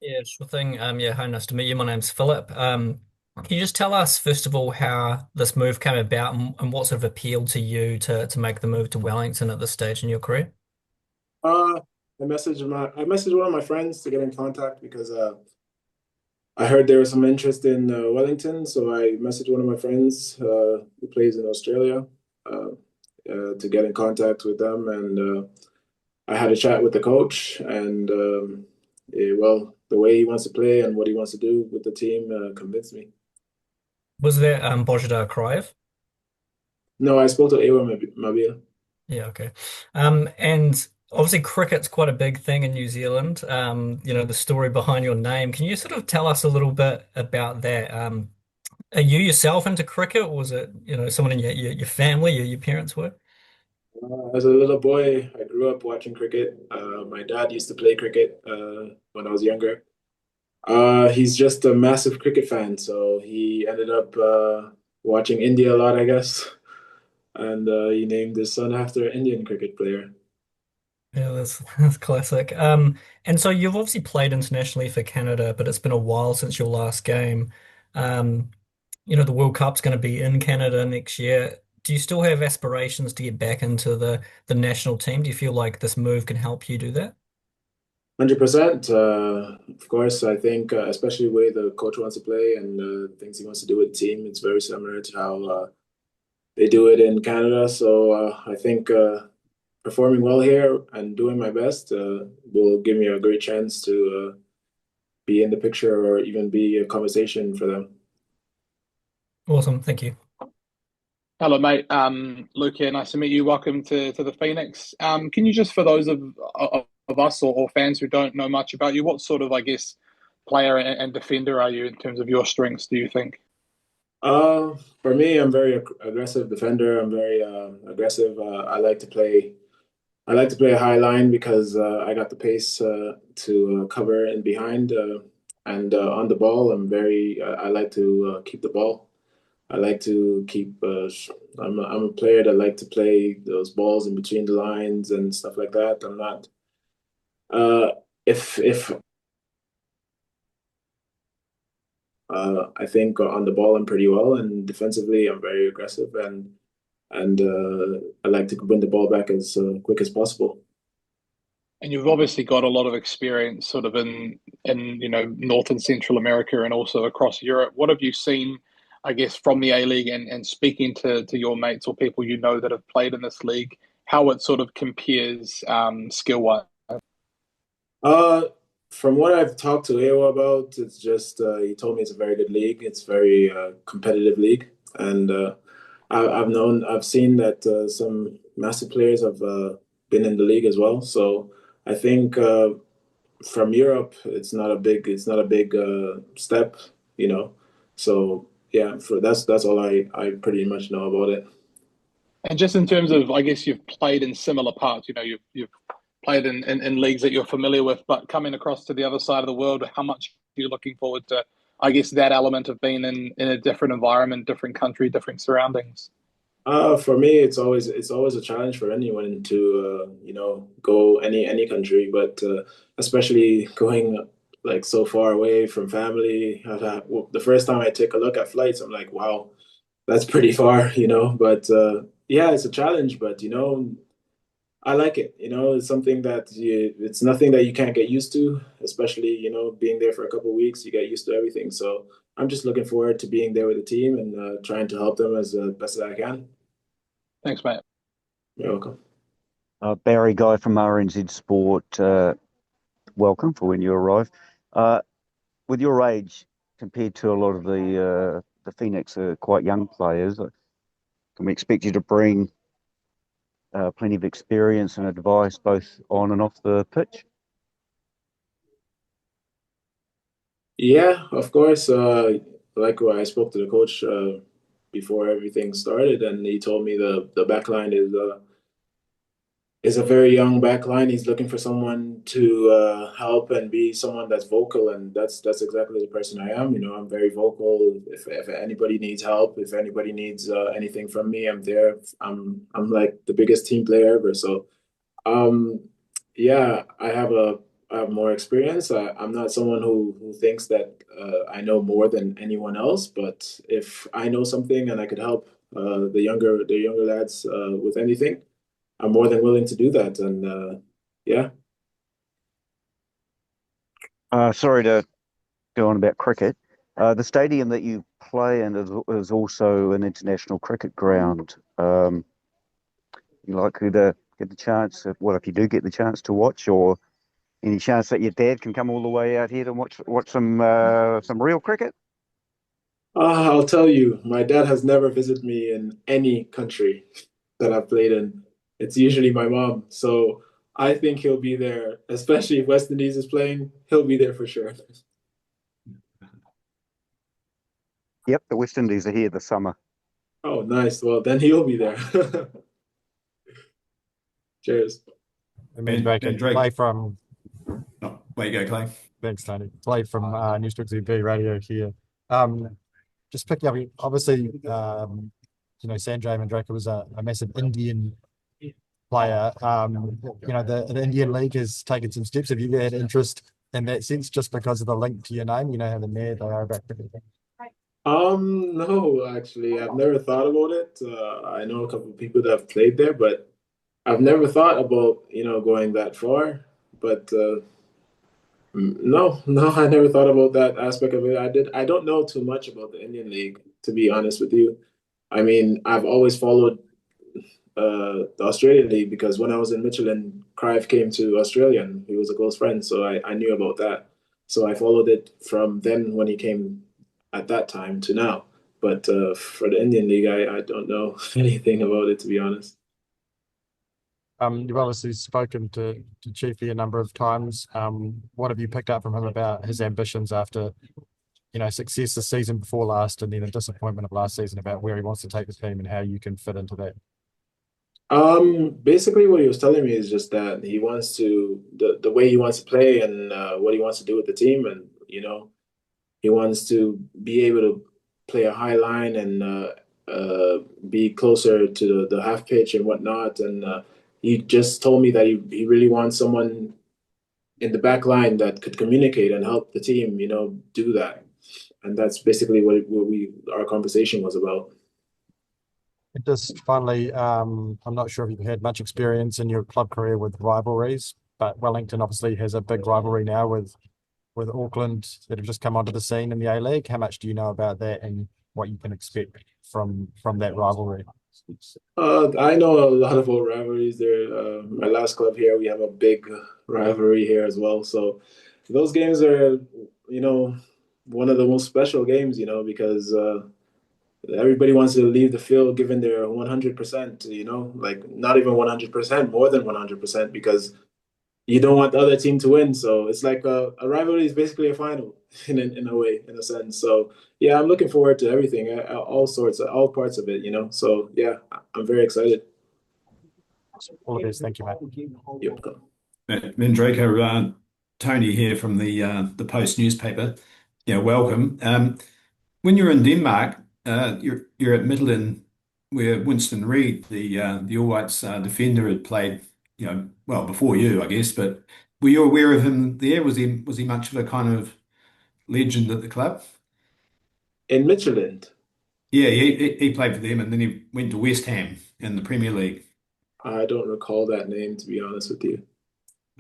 Yeah, sure thing. Yeah, hi, nice to meet you. My name's Philip. Can you just tell us, first of all, how this move came about and what sort of appealed to you to make the move to Wellington at this stage in your career? Uh, I messaged one of my friends to get in contact because I heard there was some interest in Wellington, so I messaged one of my friends who plays in Australia uh, to get in contact with them, and I had a chat with the coach, and well, the way he wants to play and what he wants to do with the team convinced me. Was there Bojidar Crieff? No, I spoke to Ewa Mabil. Yeah, okay. And obviously cricket's quite a big thing in New Zealand. The story behind your name. Can you sort of tell us a little bit about that? Are you yourself into cricket, or was it, someone in your family, your parents were? As a little boy, I grew up watching cricket. My dad used to play cricket when I was younger. He's just a massive cricket fan, so he ended up watching India a lot, I guess, and he named his son after an Indian cricket player. Yeah, that's classic. And so you've obviously played internationally for Canada, but it's been a while since your last game. Um, the World Cup's going to be in Canada next year. Do you still have aspirations to get back into the national team? Do you feel like this move can help you do that? 100%. Of course, I think, especially the way the coach wants to play and things he wants to do with the team, it's very similar to how they do it in Canada. So I think performing well here and doing my best will give me a great chance to be in the picture or even be a conversation for them. Awesome, thank you. Hello, mate. Luke here. Nice to meet you. Welcome to the Phoenix. Can you just, for those of us or fans who don't know much about you, what sort of, I guess, player and defender are you in terms of your strengths, do you think? For me, I'm very aggressive defender. I'm very aggressive. I like to play a high line because I got the pace to cover in behind and on the ball. I like to keep the ball. I like to keep. I'm a player that like to play those balls in between the lines and stuff like that. I'm not. Uh, if I think on the ball I'm pretty well, and defensively I'm very aggressive and I like to win the ball back as quick as possible. And you've obviously got a lot of experience sort of in North and Central America and also across Europe. What have you seen, I guess, from the A-League and speaking to your mates or people you know that have played in this league, how it sort of compares skill-wise? Uh, from what I've talked to Ewa about, it's just he told me it's a very good league. It's very competitive league, and I've seen that some massive players have been in the league as well. So I think from Europe, it's not a big step, you know. So yeah, that's all I pretty much know about it. And just in terms of, I guess you've played in similar parts, you've played in leagues that you're familiar with, but coming across to the other side of the world, how much are you looking forward to, I guess, that element of being in a different environment, different country, different surroundings? For me, it's always a challenge for anyone to go any country, but especially going like so far away from family. Well, the first time I take a look at flights, I'm like, wow, that's pretty far, you know. But yeah, it's a challenge, but I like it. It's nothing that you can't get used to, especially being there for a couple of weeks. You get used to everything, so I'm just looking forward to being there with the team and trying to help them as best as I can. Thanks, mate. You're welcome. Barry Guy from RNZ Sport. Welcome for when you arrive. Uh, with your age, compared to a lot of the Phoenix quite young players, can we expect you to bring plenty of experience and advice both on and off the pitch? Yeah, of course. Like I spoke to the coach before everything started, and he told me the back line is a very young back line. He's looking for someone to help and be someone that's vocal, and that's exactly the person I am. I'm very vocal. If anybody needs help, if anybody needs anything from me, I'm there. I'm like the biggest team player ever. So, um, yeah, I have have more experience. I'm not someone who thinks that I know more than anyone else, but if I know something and I could help the younger lads with anything, I'm more than willing to do that. And yeah. Sorry to go on about cricket. The stadium that you play in is also an international cricket ground. You likely to get the chance, well, if you do get the chance to watch, or any chance that your dad can come all the way out here to watch some real cricket? I'll tell you, my dad has never visited me in any country that I've played in. It's usually my mom. So I think he'll be there, especially if West Indies is playing. He'll be there for sure. Yep, the West Indies are here this summer. Oh, nice. Well, then he'll be there. Cheers. Manjrekar, Drake. play from. Oh, way you go, Clay. Thanks, Tony. Play from News Talk ZB Radio here. Just picking up, obviously, Sanjay Manjrekar was a massive Indian player. The Indian League has taken some steps. Have you had interest in that sense, just because of the link to your name? You know how the mayor they are back there. No, actually, I've never thought about it. I know a couple of people that have played there, but I've never thought about, going that far. But no, no, I never thought about that aspect of it. I don't know too much about the Indian League, to be honest with you. I mean, I've always followed the Australian League because when I was in Michelin, Cruyff came to Australia and he was a close friend, so I knew about that. So I followed it from then when he came at that time to now. But for the Indian League, I don't know anything about it, to be honest. You've obviously spoken to Chiefy a number of times. What have you picked up from him about his ambitions after, success this season before last, and then the disappointment of last season, about where he wants to take the team and how you can fit into that? Basically, what he was telling me is just that he wants to the way he wants to play and what he wants to do with the team, and he wants to be able to play a high line and be closer to the half pitch and whatnot. And he just told me that he really wants someone in the back line that could communicate and help the team, do that. And that's basically what our conversation was about. Just finally, I'm not sure if you've had much experience in your club career with rivalries, but Wellington obviously has a big rivalry now with Auckland that have just come onto the scene in the A-League. How much do you know about that and what you can expect from that rivalry? I know a lot about rivalries. There, my last club here, we have a big rivalry here as well. So those games are, one of the most special games, because everybody wants to leave the field given their 100%, like not even 100%, more than 100%, because you don't want the other team to win. So it's like a rivalry is basically a final in a way, in a sense. So yeah, I'm looking forward to everything, all sorts, all parts of it, So yeah, I'm very excited. All the best. Thank you, mate. Yep. Manjrekar, Tony here from the Post newspaper. Yeah, welcome. When you're in Denmark, you're at Midland, where Winston Reid, the All Whites defender, had played. Well before you, I guess. But were you aware of him there? Was he much of a kind of legend at the club? In Michelin, Yeah, he played for them, and then he went to West Ham in the Premier League. I don't recall that name, to be honest with you.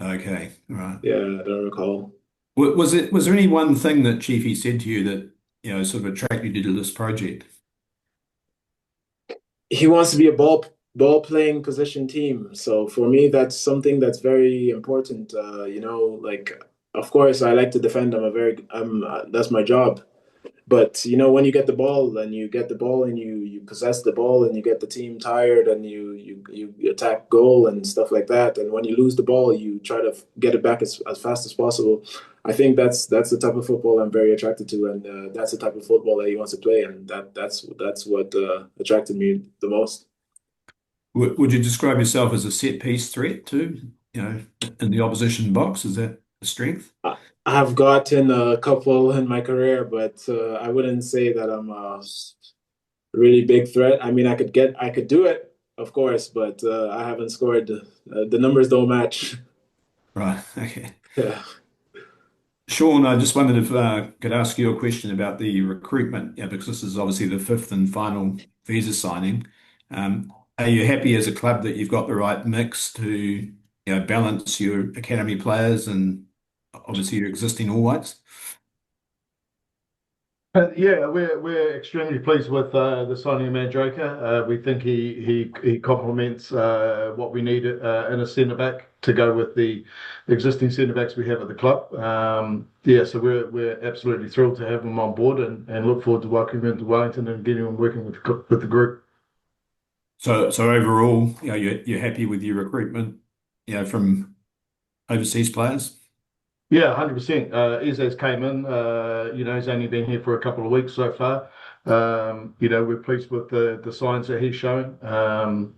Okay, all right. Yeah, I don't recall. Was there any one thing that Chiefy said to you that sort of attracted you to this project? He wants to be a ball playing position team. So for me, that's something that's very important. Like of course I like to defend. That's my job. But when you get the ball and you possess the ball and you get the team tired and you attack goal and stuff like that. And when you lose the ball, you try to get it back as fast as possible. I think that's the type of football I'm very attracted to, and that's the type of football that he wants to play, and that's what attracted me the most. Would you describe yourself as a set piece threat too? In the opposition box, is that a strength? I've gotten a couple in my career, but I wouldn't say that I'm a really big threat. I mean, I could do it, of course, but I haven't scored. The numbers don't match. Right. Okay. Yeah. Sean, I just wondered if I could ask you a question about the recruitment, yeah, because this is obviously the fifth and final visa signing. Are you happy as a club that you've got the right mix to, balance your academy players and obviously your existing All Whites? Yeah, we're extremely pleased with the signing of Manjrekar. We think he complements what we need in a centre back to go with the existing centre backs we have at the club. Yeah, so we're absolutely thrilled to have him on board and look forward to welcoming him to Wellington and getting him working with the group. So overall, you're happy with your recruitment, from overseas players? Yeah, 100%. Izaz came in, he's only been here for a couple of weeks so far. We're pleased with the signs that he's showing.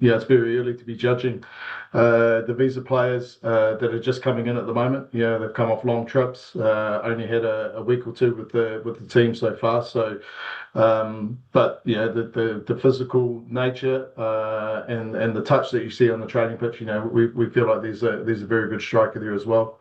It's very early to be judging the visa players that are just coming in at the moment. They've come off long trips, only had a week or two with the team so far. So, but the physical nature and the touch that you see on the training pitch, we feel like there's a very good striker there as well,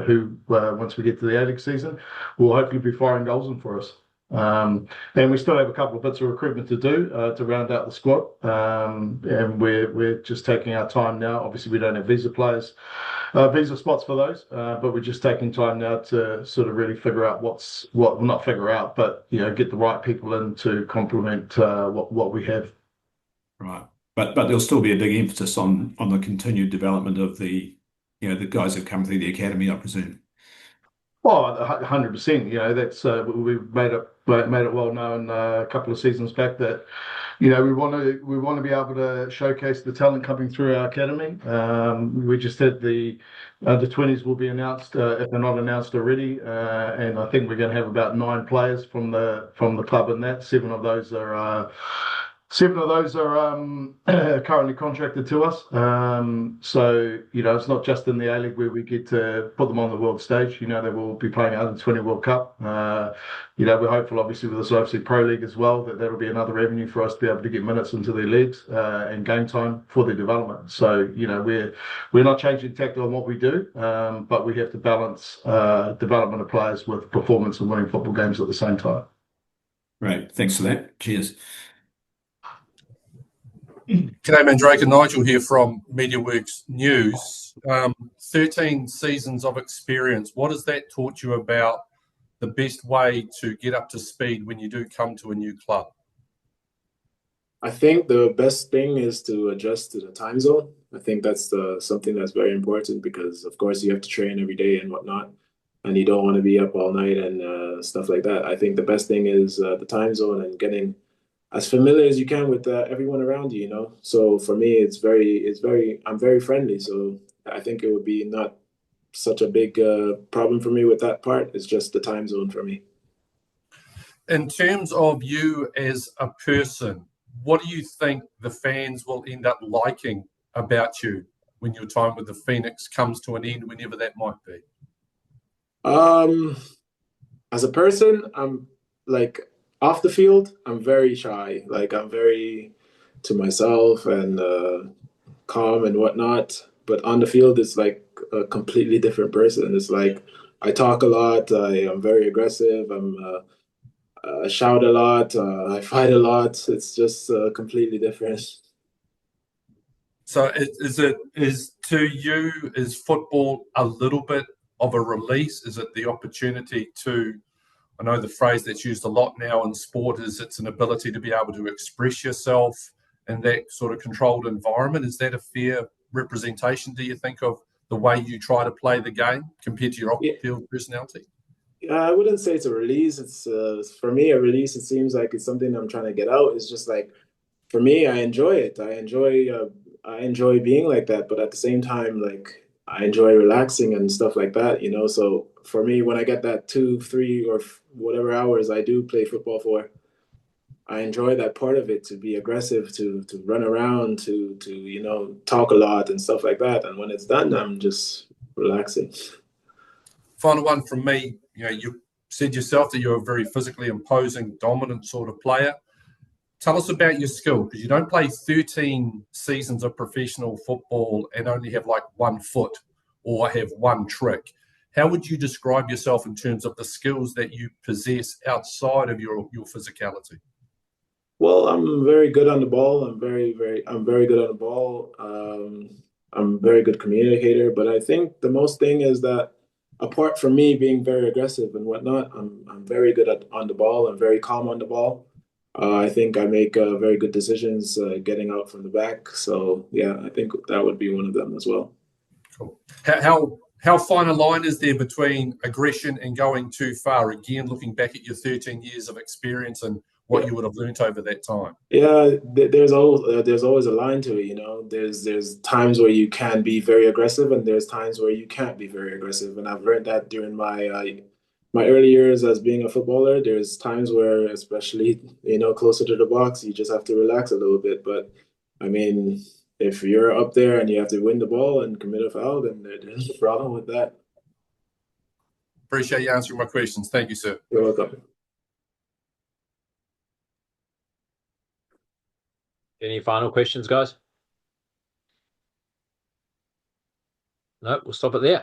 who once we get to the A-League season, will hopefully be firing goals in for us. And we still have a couple of bits of recruitment to do to round out the squad, and we're just taking our time now. Obviously, we don't have visa spots for those, but we're just taking time now to sort of really figure out not figure out, but get the right people in to complement what we have. Right. But there'll still be a big emphasis on the continued development of the guys that come through the academy, I presume. Well, 100%. That's we've made it well known a couple of seasons back that we want to be able to showcase the talent coming through our academy. We just had the 20s will be announced if they're not announced already, and I think we're going to have about 9 players from the club in that. Seven of those are currently contracted to us. So, it's not just in the A-League where we get to put them on the world stage. They will be playing under 20 World Cup. We're hopeful, obviously, with this OFC Pro League as well, that'll be another avenue for us to be able to get minutes into their leagues and game time for their development. So, we're not changing tact on what we do, but we have to balance development of players with performance and winning football games at the same time. Right. Thanks for that. Cheers. G'day, Manjrekar. Nigel here from MediaWorks News. 13 seasons of experience. What has that taught you about the best way to get up to speed when you do come to a new club? I think the best thing is to adjust to the time zone. I think that's something that's very important because, of course, you have to train every day and whatnot, and you don't want to be up all night and stuff like that. I think the best thing is the time zone and getting as familiar as you can with everyone around you. So for me, I'm very friendly. So I think it would be not such a big problem for me with that part. It's just the time zone for me. In terms of you as a person, what do you think the fans will end up liking about you when your time with the Phoenix comes to an end, whenever that might be? As a person, I'm like, off the field, I'm very shy. Like, I'm very to myself and calm and whatnot. But on the field, it's like a completely different person. It's like I talk a lot. I am very aggressive. I shout a lot. I fight a lot. It's just completely different. So is football a little bit of a release? Is it the opportunity to, I know the phrase that's used a lot now in sport is it's an ability to be able to express yourself in that sort of controlled environment. Is that a fair representation, do you think, of the way you try to play the game compared to your off-field personality? I wouldn't say it's a release. It's for me, a release. It seems like it's something I'm trying to get out. It's just like, for me, I enjoy it. I enjoy being like that. But at the same time, like, I enjoy relaxing and stuff like that. So for me, when I get that 2, 3, or whatever hours I do play football for, I enjoy that part of it, to be aggressive, to run around, to talk a lot and stuff like that. And when it's done, I'm just relaxing. Final one from me. You said yourself that you're a very physically imposing, dominant sort of player. Tell us about your skill, because you don't play 13 seasons of professional football and only have like 1 foot or have 1 trick. How would you describe yourself in terms of the skills that you possess outside of your physicality? Well, I'm very good on the ball. I'm very good on the ball. I'm a very good communicator, but I think the most thing is that apart from me being very aggressive and whatnot, I'm very good on the ball. I'm very calm on the ball. I think I make very good decisions getting out from the back. So yeah, I think that would be one of them as well. Cool. How fine a line is there between aggression and going too far? Again, looking back at your 13 years of experience and what you would have learnt over that time. Yeah, there's always a line to it, you know. There's times where you can be very aggressive, and there's times where you can't be very aggressive. And I've learned that during my early years as being a footballer. There's times where, especially closer to the box, you just have to relax a little bit. But I mean, if you're up there and you have to win the ball and commit a foul, then there's a problem with that. Appreciate you answering my questions. Thank you, sir. You're welcome. Any final questions, guys? No, we'll stop it there.